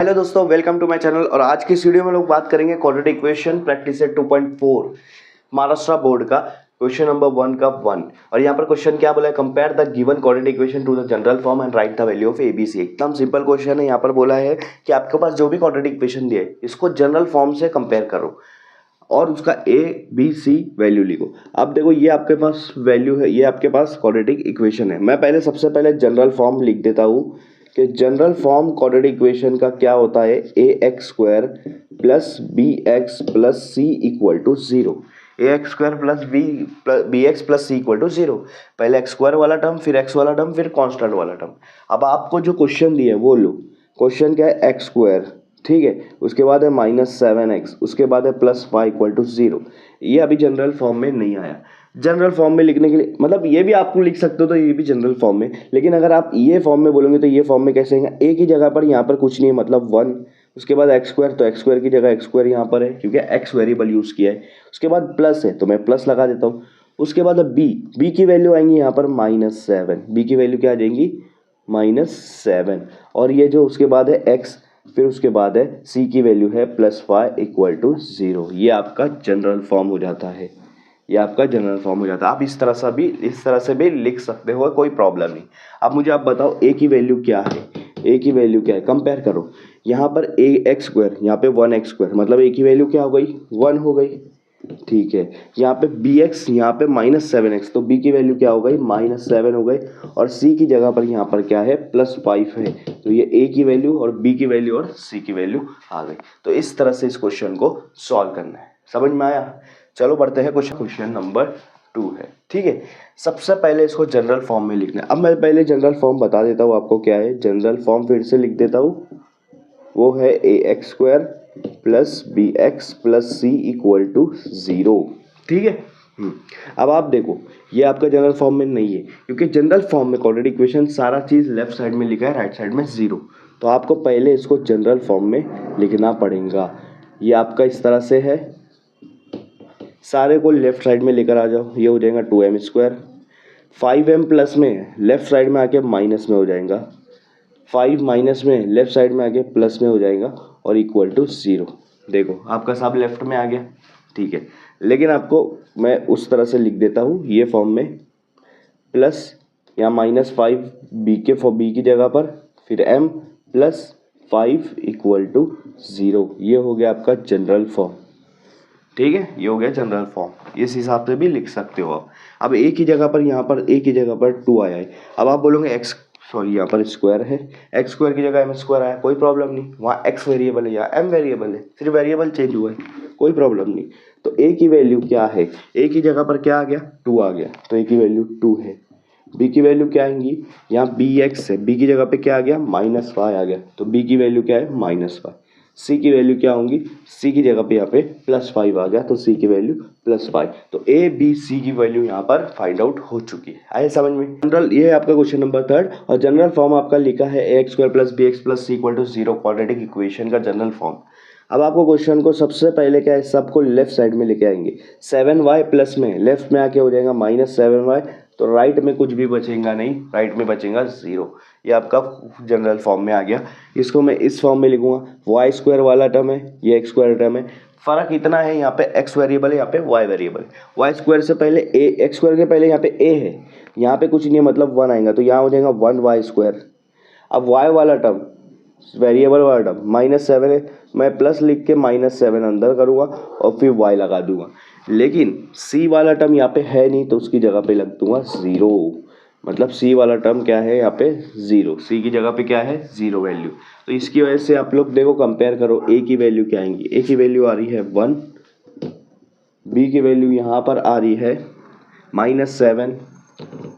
Hello दोस्तों, welcome to my channel. और आज की इस वीडियो में लोग बात करेंगे quadratic equation practice set 2.4 Maharashtra board का क्वेश्चन नंबर 1 का 1। और यहाँ पर क्वेश्चन क्या बोला है, compare the given quadratic equation two the general form and right the value of ABC. एकदम सिंपल क्वेश्चन है। यहाँ पर बोला है कि आपके पास जो भी क्वाड्रेटिक इक्वेशन दिया है इसको जनरल फॉर्म से कंपेयर करो और उसका ए बी सी वैल्यू लिखो। अब देखो, ये आपके पास वैल्यू है, ये आपके पास क्वाड्रेटिक इक्वेशन है। मैं पहले सबसे पहले जनरल फॉर्म लिख देता हूँ कि जनरल फॉर्म क्वाड्रेटिक इक्वेशन का क्या होता है, A x square plus B x plus C equal to zero. A x square plus B x plus C equal to zero. पहले एक्स स्क्वायर वाला टर्म, फिर एक्स वाला टर्म, फिर constant वाला टर्म। अब आपको जो क्वेश्चन दिया है वो लो। क्वेश्चन क्या है, एक्स स्क्वायर, ठीक है, उसके बाद है -7x, उसके बाद है +y इक्वल टू 0। ये अभी जनरल फॉर्म में नहीं आया। जनरल फॉर्म में लिखने के लिए मतलब ये भी आपको लिख सकते हो, तो ये भी जनरल फॉर्म में। लेकिन अगर आप ये फॉर्म में बोलोगे तो ये फॉर्म में कैसे आएगा, ए की जगह पर यहाँ पर कुछ नहीं है, मतलब 1, उसके बाद एक्स स्क्वायर, तो एक्स स्क्वायर की जगह एक्स स्क्वायर यहाँ पर है क्योंकि एक्स वेरिएबल यूज़ किया है। उसके बाद प्लस है तो मैं प्लस लगा देता हूँ। उसके बाद बी की वैल्यू आएंगी यहाँ पर -7। बी की वैल्यू क्या आ जाएंगी, -7। और ये जो उसके बाद है एक्स, फिर उसके बाद है सी की वैल्यू है +y इक्वल टू 0। ये आपका जनरल फॉर्म हो जाता है। ये आपका जनरल फॉर्म हो जाता है। आप इस तरह से भी लिख सकते हो, कोई प्रॉब्लम नहीं। अब मुझे आप बताओ ए की वैल्यू क्या है। ए की वैल्यू क्या है, कंपेयर करो। यहाँ पर ए एक्स स्क्वायर, यहाँ पे 1x स्क्वायर, मतलब ए की वैल्यू क्या हो गई, 1 हो गई, ठीक है। यहाँ पे बी एक्स, यहाँ पे -7x, तो बी की वैल्यू क्या हो गई, -7 हो गई। और सी की जगह पर यहाँ पर क्या है, +5 है, तो ये ए की वैल्यू और बी की वैल्यू और सी की वैल्यू आ गई। तो इस तरह से इस क्वेश्चन को सॉल्व करना है। समझ में आया? चलो बढ़ते हैं। क्वेश्चन नंबर 2 है, ठीक है। सबसे पहले इसको जनरल फॉर्म में लिखना है। अब मैं पहले जनरल फॉर्म बता देता हूँ आपको क्या है। जनरल फॉर्म फिर से लिख देता हूँ, वो है A x square plus B x plus C equal to 0, ठीक है। अब आप देखो, ये आपका जनरल फॉर्म में नहीं है क्योंकि जनरल फॉर्म में क्वाड्रेटिक इक्वेशन सारा चीज़ लेफ्ट साइड में लिखा है, राइट साइड में 0। तो आपको पहले इसको जनरल फॉर्म में लिखना पड़ेगा। ये आपका इस तरह से है, सारे को लेफ्ट साइड में लेकर आ जाओ। ये हो जाएगा 2m स्क्वायर, 5m प्लस में लेफ्ट साइड में आके माइनस में हो जाएगा, 5 माइनस में लेफ्ट साइड में आके प्लस में हो जाएगा और इक्वल टू 0। देखो आपका सब लेफ्ट में आ गया, ठीक है। लेकिन आपको मैं उस तरह से लिख देता हूँ ये फॉर्म में, प्लस या -5 बी की जगह पर, फिर m प्लस 5 इक्वल टू 0। ये हो गया आपका जनरल फॉर्म, ठीक है। ये हो गया जनरल फॉर्म। इस हिसाब से भी लिख सकते हो आप। अब ए की जगह पर, यहाँ पर ए की जगह पर 2 आया है। अब आप बोलोगे यहाँ पर स्क्वायर है, एक्स स्क्वायर की जगह एम स्क्वायर आया, कोई प्रॉब्लम नहीं। वहाँ एक्स वेरिएबल है, यहाँ एम वेरिएबल है, सिर्फ वेरिएबल चेंज हुआ है, कोई प्रॉब्लम नहीं। तो ए की वैल्यू क्या है, ए की जगह पर क्या आ गया, 2 आ गया, तो ए की वैल्यू 2 है। बी की वैल्यू क्या आएंगी, यहाँ बी एक्स है, बी की जगह पे क्या आ गया, -y आ गया, तो बी की वैल्यू क्या है, -y। सी की वैल्यू क्या होंगी, सी की जगह पे यहाँ पे +5 आ गया, तो सी की वैल्यू +5। तो ए बी सी की वैल्यू यहाँ पर फाइंड आउट हो चुकी है। आए समझ में? जनरल, ये है आपका क्वेश्चन नंबर 3 और जनरल फॉर्म आपका लिखा है ax square plus B x plus C equal to 0, quadratic equation का जनरल फॉर्म। अब आपको क्वेश्चन को सबसे पहले क्या है, सबको लेफ्ट साइड में लेके आएंगे। 7y प्लस में लेफ्ट में आके हो जाएगा -7y, तो राइट में कुछ भी बचेगा नहीं, राइट में बचेगा 0। ये आपका जनरल फॉर्म में आ गया। इसको मैं इस फॉर्म में लिखूंगा, वाई स्क्वायर वाला टर्म है, ये एक्स स्क्वायर टर्म है। फ़र्क इतना है, यहाँ पे एक्स वेरिएबल है, यहाँ पे वाई वेरिएबल है। वाई स्क्वायर से पहले ए, एक्स स्क्वायर के पहले यहाँ पे ए है, यहाँ पे कुछ नहीं है, मतलब 1 आएगा, तो यहाँ हो जाएगा 1y स्क्वायर। अब वाई वाला टर्म, वेरिएबल वाला टर्म -7 है, मैं प्लस लिख के -7 अंदर करूँगा और फिर y लगा दूंगा। लेकिन c वाला टर्म यहाँ पे है नहीं, तो उसकी जगह पे लग दूंगा 0। मतलब c वाला टर्म क्या है यहाँ पे 0, c की जगह पे क्या है 0 वैल्यू। तो इसकी वजह से आप लोग देखो, कंपेयर करो, a की वैल्यू क्या आएंगी, a की वैल्यू आ रही है 1, b की वैल्यू यहाँ पर आ रही है -7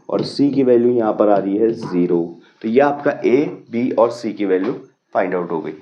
और c की वैल्यू यहाँ पर आ रही है 0। तो ये आपका a b और c की वैल्यू फाइंड आउट हो गई।